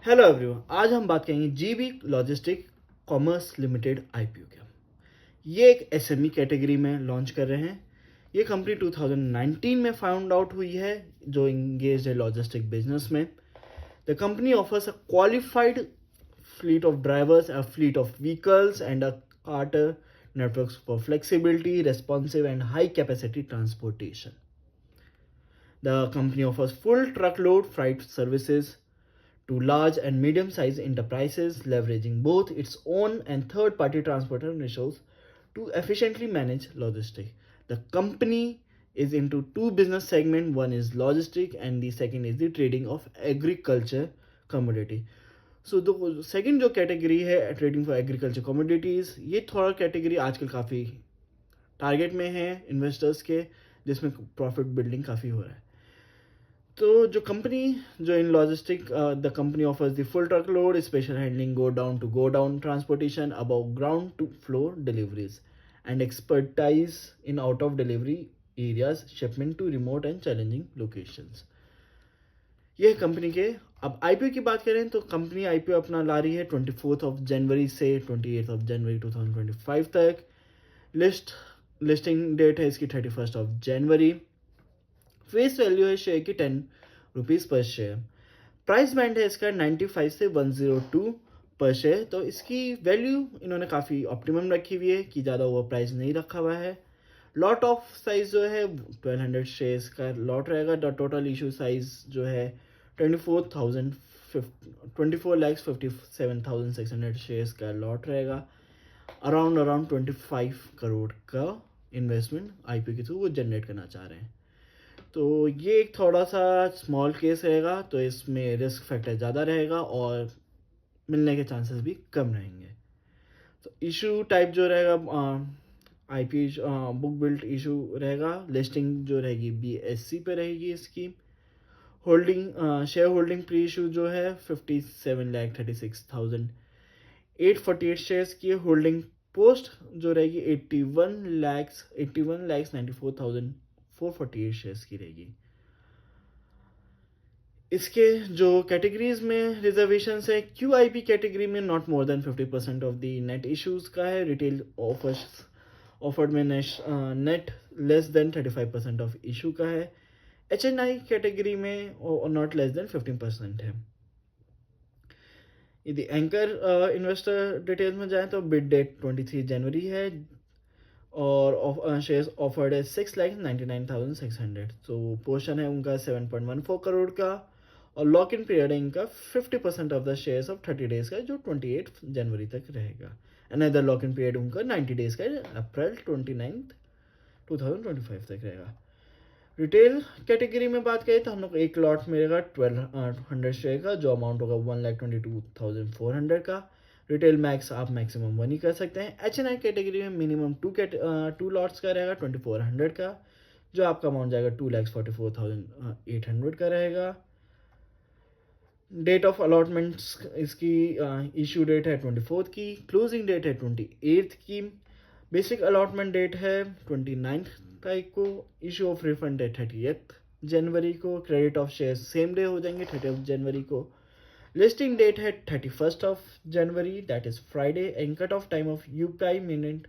Hello everyone, आज हम बात करेंगे GB logistic commerce limited IPO के। ये एक एसएमई कैटेगरी में लॉन्च कर रहे हैं। ये कंपनी 2019 में फाउंड आउट हुई है, जो इंगेज है लॉजिस्टिक बिजनेस में। The company offers a qualified fleet of drivers, a fleet of vehicles, and a charter networks for flexibility, responsive, and high capacity transportation. The company offers full truckload freight services to large and medium sized enterprises, leveraging both its own and third party transporter resources to efficiently manage logistics. The company is into two business segments, one is logistic and the second is the trading of agriculture commodity. सो दो second जो category है trading for agriculture commodities, ये थोड़ा category आजकल काफ़ी target में है investors के, जिसमें प्रॉफिट बिल्डिंग काफ़ी हो रहा है। तो जो कंपनी जो in logistic the company offers the full truck load special handling go down transportation above ground to floor deliveries and expertise in out of delivery areas shipment to remote and challenging locations. ये company के अब IPO की बात करें तो company IPO अपना ला रही है 24 जनवरी से 28 जनवरी 2025 तक। लिस्टिंग डेट है इसकी 31 जनवरी। फेस वैल्यू है शेयर की 10 रुपीज़ पर शेयर। प्राइस बैंड है इसका 95 से 102 पर शेयर। तो इसकी वैल्यू इन्होंने काफ़ी ऑप्टिमम रखी हुई है कि ज़्यादा ओवर प्राइस नहीं रखा हुआ है। लॉट ऑफ साइज जो है 1200 शेयर्स का लॉट रहेगा। द टोटल इशू साइज जो है 24,57,600 शेयर्स का लॉट रहेगा। अराउंड 25 करोड़ का इन्वेस्टमेंट आईपीओ के थ्रू वो जनरेट करना चाह रहे हैं। तो ये एक थोड़ा सा स्मॉल केस रहेगा, तो इसमें रिस्क फैक्टर ज़्यादा रहेगा और मिलने के चांसेस भी कम रहेंगे। तो इशू टाइप जो रहेगा आईपी बुक बिल्ट इशू रहेगा। लिस्टिंग जो रहेगी बीएससी पे रहेगी इसकी। Holding share holding pre issue जो है 57,36,848 शेयर्स की। होल्डिंग पोस्ट जो रहेगी 81,94,448 शेयर्स की रहेगी। इसके जो कैटेगरीज में रिजर्वेशन है, क्यूआईपी कैटेगरी में not more than 50% of the net issues का है। रिटेल ऑफर्ड में net less than 35% of issue का है। एचएनआई कैटेगरी में नॉट लेस देन 15% है। यदि एंकर इन्वेस्टर डिटेल्स में जाएं तो बिड डेट 23 जनवरी है और शेयर्स ऑफर्ड है 6,99,600। तो पोर्शन है उनका 7.14 करोड़ का और लॉक इन पीरियड है इनका 50% of the shares of 30 days का, जो 28 जनवरी तक रहेगा। अनदर लॉक इन पीरियड उनका 90 डेज का, अप्रैल 29 2025 तक रहेगा। रिटेल कैटेगरी में बात करें तो हम लोग एक लॉट मिलेगा 1200 शेयर का, जो अमाउंट होगा 1,22,400 का। रिटेल मैक्स आप मैक्सिमम 1 ही कर सकते हैं। एचएनआई कैटेगरी में मिनिमम 2 लॉट्स का रहेगा 2400 का, जो आपका अमाउंट जाएगा 2,44,800 का रहेगा। डेट ऑफ अलॉटमेंट्स इसकी इशू डेट है 24 की, क्लोजिंग डेट है 28 की। बेसिक अलॉटमेंट डेट है 29 तारीख को। इशू ऑफ रिफंड है 30 जनवरी को। Credit of share same day हो जाएंगे 30 जनवरी को। लिस्टिंग डेट है 31 जनवरी, that is Friday. And cut off time of UPI minute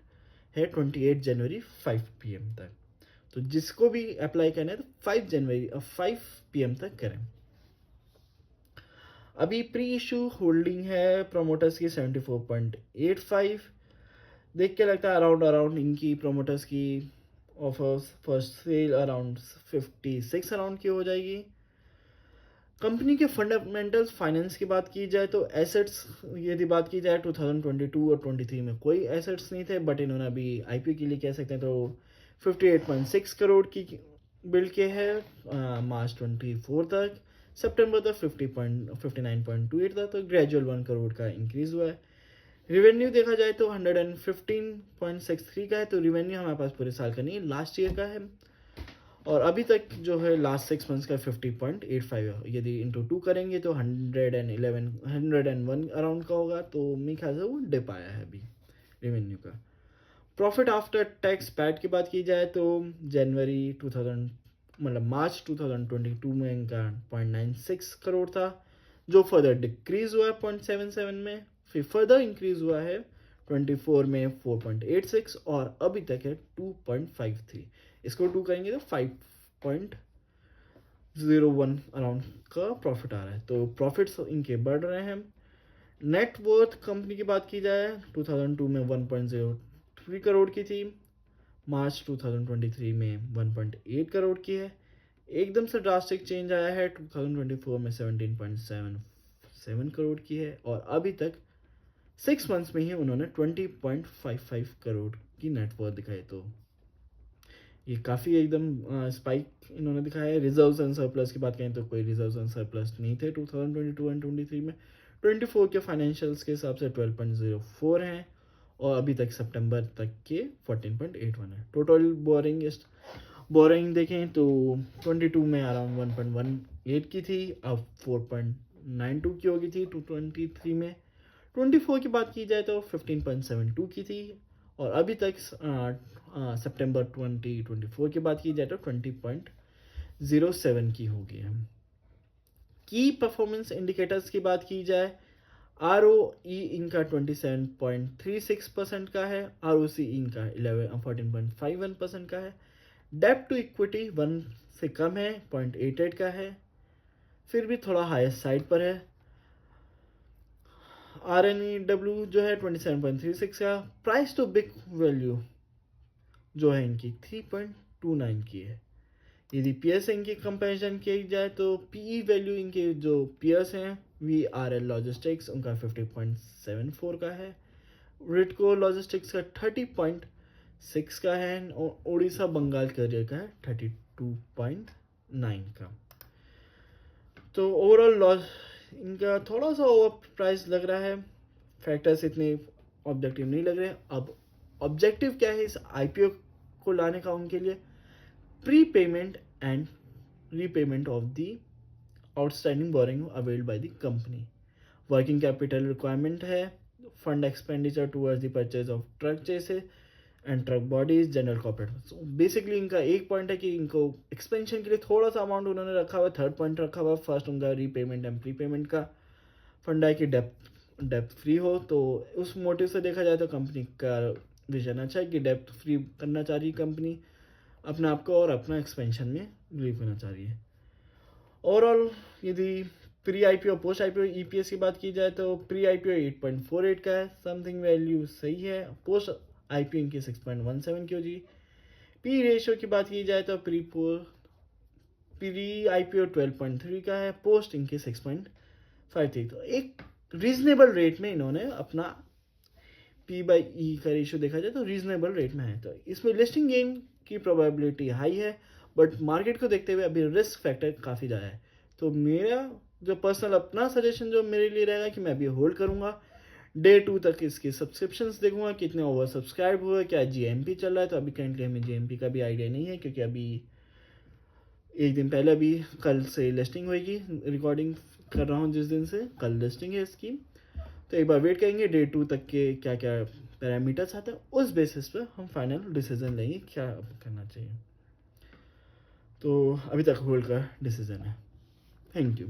है 28 जनवरी 5 PM तक। तो जिसको भी अप्लाई करना है तो 5 PM तक करें। अभी प्री इशू होल्डिंग है प्रमोटर्स की 74.85। देख के लगता है अराउंड इनकी प्रमोटर्स की offers first sale around 56 around की हो जाएगी। कंपनी के फंडामेंटल्स फाइनेंस की बात की जाए तो एसेट्स यदि बात की जाए 2022 और 23 में कोई एसेट्स नहीं थे, बट इन्होंने अभी आईपीओ के लिए कह सकते हैं तो 58.6 करोड़ की बिल्ड के है मार्च 24 तक। सितंबर तक 59.28 था, तो ग्रेजुअल 1 करोड़ का इंक्रीज हुआ है। रिवेन्यू देखा जाए तो 115.63 का है। तो रिवेन्यू हमारे पास पूरे साल का नहीं, लास्ट ईयर का है। और अभी तक जो है लास्ट 6 मंथ्स का 50.85 है। यदि इंटू 2 करेंगे तो 101 अराउंड का होगा। तो मेरे ख्याल से वो डिप आया है अभी रिवेन्यू का। प्रॉफिट आफ्टर टैक्स पैट की बात की जाए तो मार्च 2022 में इनका 0.96 करोड़ था, जो फर्दर डिक्रीज हुआ है 0.77 में, फिर फर्दर इंक्रीज हुआ है 24 में 4.86 और अभी तक है 2.53। इसको 2 करेंगे तो 5.01 अराउंड का प्रॉफिट आ रहा है। तो प्रॉफिट्स इनके बढ़ रहे हैं। नेट वर्थ कंपनी की बात की जाए 2002 में 1.03 करोड़ की थी, मार्च 2023 में 1.8 करोड़ की है। एकदम से ड्रास्टिक चेंज आया है 2024 में 17.77 करोड़ की है और अभी तक 6 मंथ्स में ही उन्होंने 20.55 करोड़ की नेटवर्थ दिखाई। तो ये काफ़ी एकदम स्पाइक इन्होंने दिखाया है। रिजर्व्स एंड सरप्लस की बात करें तो कोई रिजर्व्स एंड सरप्लस नहीं थे 2022 एंड 23 में। 24 के फाइनेंशियल्स के हिसाब से 12.04 हैं और अभी तक सितंबर तक के 14.81 है। टोटल बोरिंग देखें तो 22 में अराउंड 1.18 की थी, अब 4.92 की होगी थी 23 में। 24 की बात की जाए तो 15.72 की थी और अभी तक सितंबर 2024 की बात की जाए तो 20.07 की होगी है। की परफॉर्मेंस इंडिकेटर्स की बात की जाए ROE इनका 27.36% का है, ROC इनका 14.51% का है, डेब्ट टू इक्विटी 1 से कम है 0.88 का है, फिर भी थोड़ा हायर साइड पर है। RNEW जो है 27.36 का, प्राइस टू बिक वैल्यू जो है इनकी 3.29 की है। यदि पीएस इनकी कंपैरिजन की जाए तो पीई वैल्यू इनके जो पीएस हैं VRL लॉजिस्टिक्स उनका 50.74 का है, रिटको लॉजिस्टिक्स का 30.6 का है और ओडिशा बंगाल करियर का है 32.9 का। तो ओवरऑल इनका थोड़ा सा ओवर प्राइस लग रहा है, फैक्टर्स इतने ऑब्जेक्टिव नहीं लग रहे। अब ऑब्जेक्टिव क्या है इस आईपीओ को लाने का उनके लिए? Prepayment and repayment of the outstanding boring availed by the company, working capital requirement है, fund expenditure towards the purchase of truck chassis and truck bodies, general corporate. So basically इनका एक पॉइंट है कि इनको एक्सपेंशन के लिए थोड़ा सा अमाउंट उन्होंने रखा हुआ, थर्ड पॉइंट रखा हुआ। फर्स्ट उनका रीपेमेंट एंड प्रीपेमेंट का फंड है कि डेप्थ फ्री हो। तो उस मोटिव से देखा जाए तो कंपनी का विजन अच्छा है कि डेप्थ फ्री करना चाह रही है कंपनी अपने आप को और अपना एक्सपेंशन में बिलीव करना चाह रही है। ओवरऑल यदि pre IPO post IPO EPS की बात की जाए तो प्री आईपीओ 8.48 का है, समथिंग वैल्यू सही है। पोस्ट आईपीओ इनकी 6.17 की होगी। पी रेशियो की बात की जाए तो प्री आईपीओ 12.3 का है, पोस्ट इनके 6.53। तो एक रीजनेबल रेट में इन्होंने अपना P/E का रेशियो देखा जाए तो रीजनेबल रेट में है। तो इसमें लिस्टिंग गेन की प्रोबेबिलिटी हाई है, बट मार्केट को देखते हुए अभी रिस्क फैक्टर काफ़ी ज़्यादा है। तो मेरा जो पर्सनल अपना सजेशन जो मेरे लिए रहेगा कि मैं अभी होल्ड करूँगा, डे 2 तक इसके सब्सक्रिप्शंस देखूंगा कितने ओवर सब्सक्राइब हुए, क्या GMP चल रहा है। तो अभी करेंटली हमें GMP का भी आइडिया नहीं है क्योंकि अभी एक दिन पहले अभी कल से लिस्टिंग होगी, रिकॉर्डिंग कर रहा हूँ जिस दिन से कल लिस्टिंग है इसकी। तो एक बार वेट करेंगे डे 2 तक के क्या क्या पैरामीटर्स आते हैं, उस बेसिस पे हम फाइनल डिसीजन लेंगे क्या करना चाहिए। तो अभी तक होल्ड का डिसीजन है। Thank you.